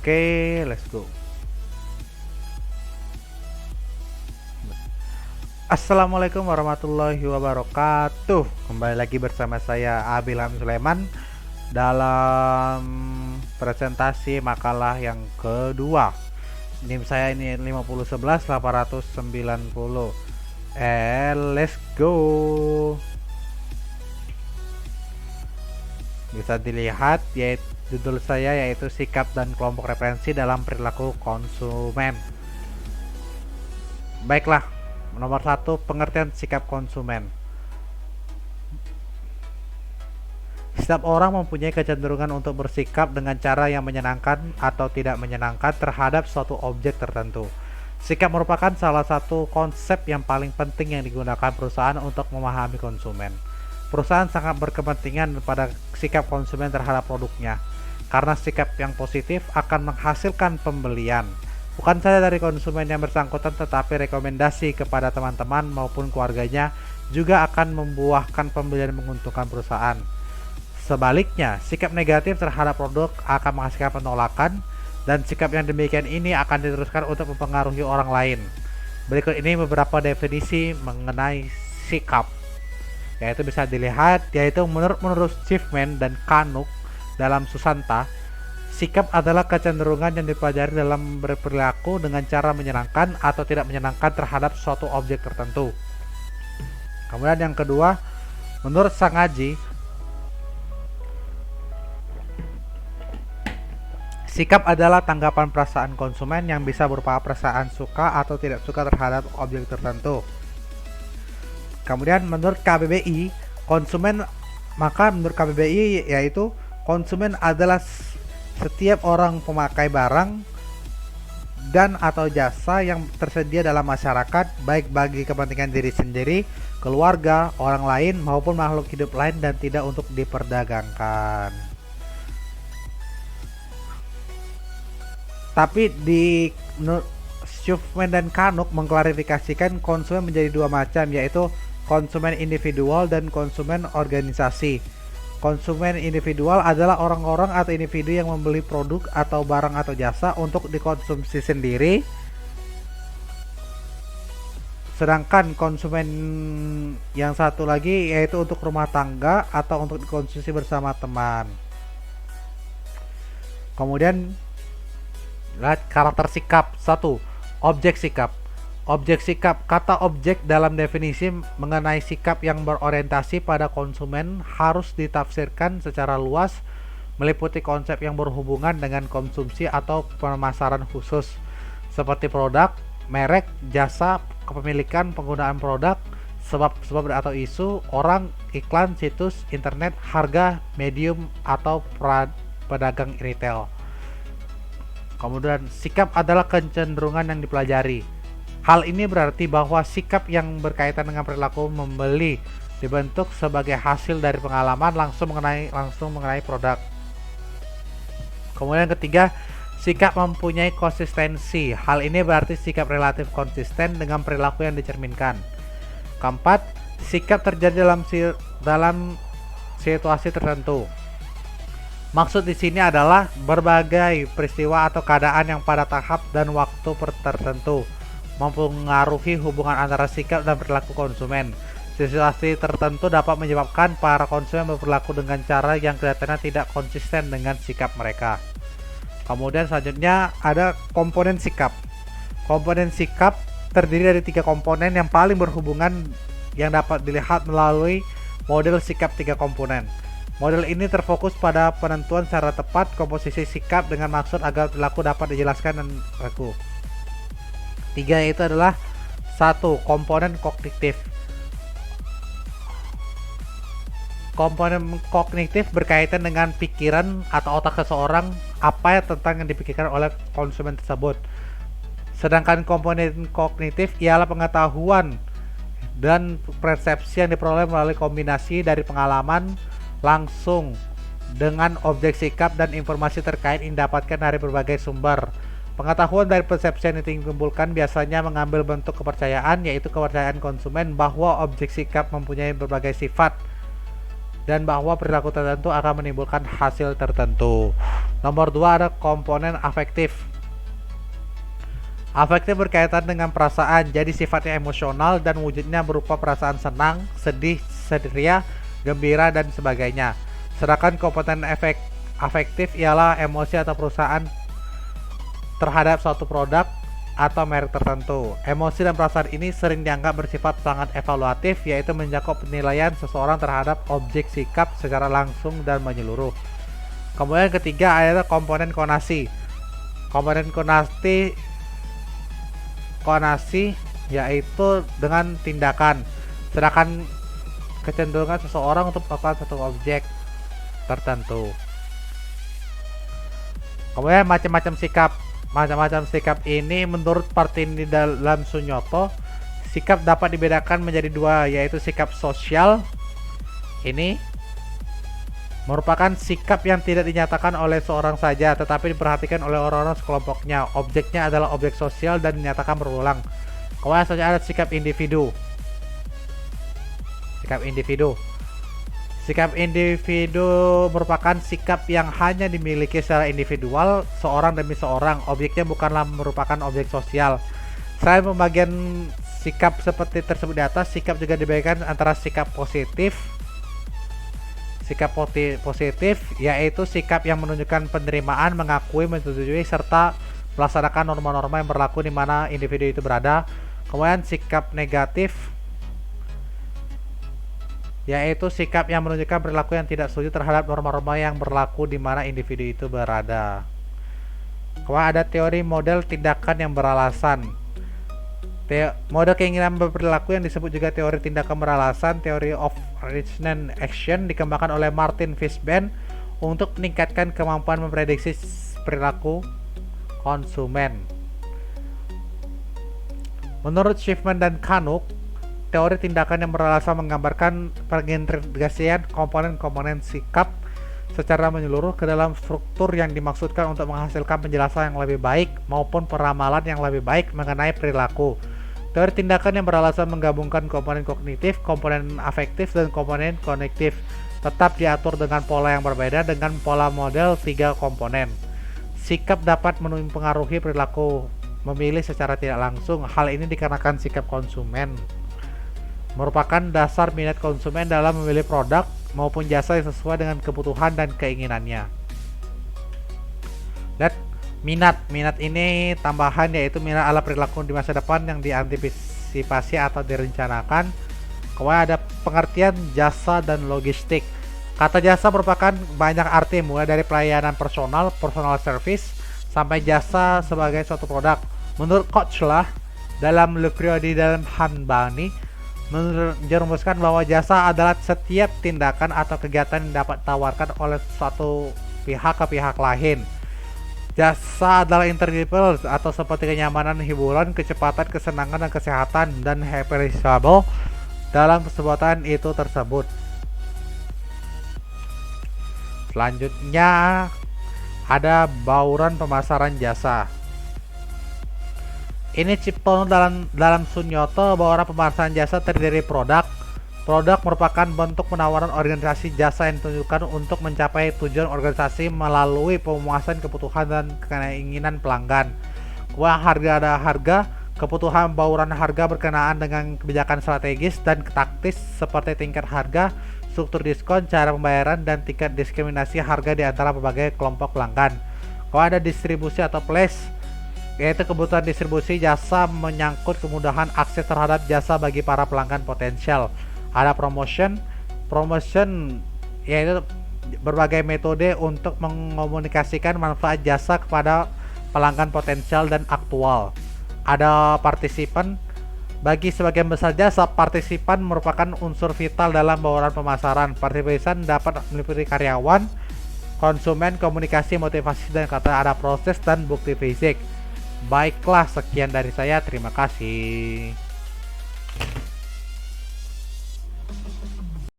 Oke, let's go. Assalamualaikum warahmatullahi wabarakatuh. Kembali lagi bersama saya Abilham Sulaiman dalam presentasi makalah yang kedua. NIM saya ini 5011890. Let's go. Bisa dilihat yaitu judul saya yaitu sikap dan kelompok referensi dalam perilaku konsumen. Baiklah, nomor 1, pengertian sikap konsumen. Setiap orang mempunyai kecenderungan untuk bersikap dengan cara yang menyenangkan atau tidak menyenangkan terhadap suatu objek tertentu. Sikap merupakan salah satu konsep yang paling penting yang digunakan perusahaan untuk memahami konsumen. Perusahaan sangat berkepentingan pada sikap konsumen terhadap produknya, karena sikap yang positif akan menghasilkan pembelian. Bukan saja dari konsumen yang bersangkutan, tetapi rekomendasi kepada teman-teman maupun keluarganya juga akan membuahkan pembelian yang menguntungkan perusahaan. Sebaliknya, sikap negatif terhadap produk akan menghasilkan penolakan, dan sikap yang demikian ini akan diteruskan untuk mempengaruhi orang lain. Berikut ini beberapa definisi mengenai sikap, yaitu bisa dilihat, yaitu menurut Schiffman dan Canuck dalam Susanta, sikap adalah kecenderungan yang dipelajari dalam berperilaku dengan cara menyenangkan atau tidak menyenangkan terhadap suatu objek tertentu. Kemudian yang kedua, menurut Sangaji, sikap adalah tanggapan perasaan konsumen yang bisa berupa perasaan suka atau tidak suka terhadap objek tertentu. Kemudian menurut KBBI, menurut KBBI yaitu konsumen adalah setiap orang pemakai barang dan atau jasa yang tersedia dalam masyarakat, baik bagi kepentingan diri sendiri, keluarga, orang lain maupun makhluk hidup lain, dan tidak untuk diperdagangkan. Tapi di Schiffman dan Canuck mengklarifikasikan konsumen menjadi dua macam, yaitu konsumen individual dan konsumen organisasi. Konsumen individual adalah orang-orang atau individu yang membeli produk atau barang atau jasa untuk dikonsumsi sendiri. Sedangkan konsumen yang satu lagi yaitu untuk rumah tangga atau untuk dikonsumsi bersama teman. Kemudian lihat karakter sikap. 1. Objek sikap. Objek sikap. Kata objek dalam definisi mengenai sikap yang berorientasi pada konsumen harus ditafsirkan secara luas, meliputi konsep yang berhubungan dengan konsumsi atau pemasaran khusus, seperti produk, merek, jasa, kepemilikan, penggunaan produk, sebab atau isu, orang, iklan, situs, internet, harga, medium, atau pedagang retail. Kemudian sikap adalah kecenderungan yang dipelajari. Hal ini berarti bahwa sikap yang berkaitan dengan perilaku membeli dibentuk sebagai hasil dari pengalaman langsung mengenai produk. Kemudian ketiga, sikap mempunyai konsistensi. Hal ini berarti sikap relatif konsisten dengan perilaku yang dicerminkan. Keempat, sikap terjadi dalam situasi tertentu. Maksud di sini adalah berbagai peristiwa atau keadaan yang pada tahap dan waktu tertentu mempengaruhi hubungan antara sikap dan perilaku konsumen. Situasi tertentu dapat menyebabkan para konsumen berperilaku dengan cara yang kelihatannya tidak konsisten dengan sikap mereka. Kemudian selanjutnya ada komponen sikap. Komponen sikap terdiri dari 3 komponen yang paling berhubungan yang dapat dilihat melalui model sikap 3 komponen. Model ini terfokus pada penentuan secara tepat komposisi sikap dengan maksud agar perilaku dapat dijelaskan dan baku. 3 itu adalah 1. Komponen kognitif. Komponen kognitif berkaitan dengan pikiran atau otak seseorang, apa tentang yang dipikirkan oleh konsumen tersebut. Sedangkan komponen kognitif ialah pengetahuan dan persepsi yang diperoleh melalui kombinasi dari pengalaman langsung dengan objek sikap dan informasi terkait yang didapatkan dari berbagai sumber. Pengetahuan dari persepsi yang ditimbulkan biasanya mengambil bentuk kepercayaan, yaitu kepercayaan konsumen bahwa objek sikap mempunyai berbagai sifat dan bahwa perilaku tertentu akan menimbulkan hasil tertentu. Nomor 2 ada komponen afektif. Afektif berkaitan dengan perasaan, jadi sifatnya emosional dan wujudnya berupa perasaan senang, sedih, ceria, gembira, dan sebagainya. Sedangkan komponen afektif ialah emosi atau perusahaan terhadap suatu produk atau merek tertentu. Emosi dan perasaan ini sering dianggap bersifat sangat evaluatif, yaitu mencakup penilaian seseorang terhadap objek sikap secara langsung dan menyeluruh. Kemudian ketiga adalah komponen konasi. Komponen konasi yaitu dengan tindakan, sedangkan kecenderungan seseorang untuk melakukan satu objek tertentu. Kemudian macam-macam sikap. Macam-macam sikap ini menurut Partini dalam Sunyoto, sikap dapat dibedakan menjadi dua, yaitu sikap sosial. Ini merupakan sikap yang tidak dinyatakan oleh seorang saja, tetapi diperhatikan oleh orang-orang sekelompoknya. Objeknya adalah objek sosial dan dinyatakan berulang. Kemudian selanjutnya ada sikap individu. Sikap individu. Sikap individu merupakan sikap yang hanya dimiliki secara individual, seorang demi seorang. Objeknya bukanlah merupakan objek sosial. Selain pembagian sikap seperti tersebut di atas, sikap juga dibagikan antara sikap positif. Sikap positif yaitu sikap yang menunjukkan penerimaan, mengakui, menyetujui, serta melaksanakan norma-norma yang berlaku di mana individu itu berada. Kemudian sikap negatif yaitu sikap yang menunjukkan perilaku yang tidak setuju terhadap norma-norma yang berlaku di mana individu itu berada. Kemudian ada teori model tindakan yang beralasan. Model keinginan berperilaku yang disebut juga teori tindakan beralasan, Theory of Reason Action, dikembangkan oleh Martin Fishman untuk meningkatkan kemampuan memprediksi perilaku konsumen. Menurut Schiffman dan Canuck, teori tindakan yang beralasan menggambarkan pengintegrasian komponen-komponen sikap secara menyeluruh ke dalam struktur yang dimaksudkan untuk menghasilkan penjelasan yang lebih baik maupun peramalan yang lebih baik mengenai perilaku. Teori tindakan yang beralasan menggabungkan komponen kognitif, komponen afektif, dan komponen konektif, tetap diatur dengan pola yang berbeda dengan pola model 3 komponen. Sikap dapat mempengaruhi perilaku memilih secara tidak langsung. Hal ini dikarenakan sikap konsumen merupakan dasar minat konsumen dalam memilih produk maupun jasa yang sesuai dengan kebutuhan dan keinginannya. Lihat minat ini tambahan, yaitu minat ala perilaku di masa depan yang diantisipasi atau direncanakan. Kemudian ada pengertian jasa dan logistik. Kata jasa merupakan banyak arti, mulai dari pelayanan personal service, sampai jasa sebagai suatu produk. Menurut Kochler dalam Le Periode dalam Hanbani, menjerumuskan bahwa jasa adalah setiap tindakan atau kegiatan yang dapat ditawarkan oleh suatu pihak ke pihak lain. Jasa adalah intangible atau seperti kenyamanan, hiburan, kecepatan, kesenangan, dan kesehatan, dan perishable dalam sebutan itu tersebut. Selanjutnya ada bauran pemasaran jasa. Ini Ciptono dalam Sunyoto, bauran pemasaran jasa terdiri dari produk. Produk merupakan bentuk penawaran organisasi jasa yang ditunjukkan untuk mencapai tujuan organisasi melalui pemuasan kebutuhan dan keinginan pelanggan. Harga ada harga, kebutuhan bauran harga berkenaan dengan kebijakan strategis dan taktis seperti tingkat harga, struktur diskon, cara pembayaran, dan tingkat diskriminasi harga di antara berbagai kelompok pelanggan. Ada distribusi atau place, yaitu kebutuhan distribusi jasa menyangkut kemudahan akses terhadap jasa bagi para pelanggan potensial. Ada promotion yaitu berbagai metode untuk mengomunikasikan manfaat jasa kepada pelanggan potensial dan aktual. Ada partisipan. Bagi sebagian besar jasa, partisipan merupakan unsur vital dalam bauran pemasaran. Partisipan dapat meliputi karyawan, konsumen, komunikasi, motivasi, dan kata ada proses dan bukti fisik. Baiklah, sekian dari saya. Terima kasih.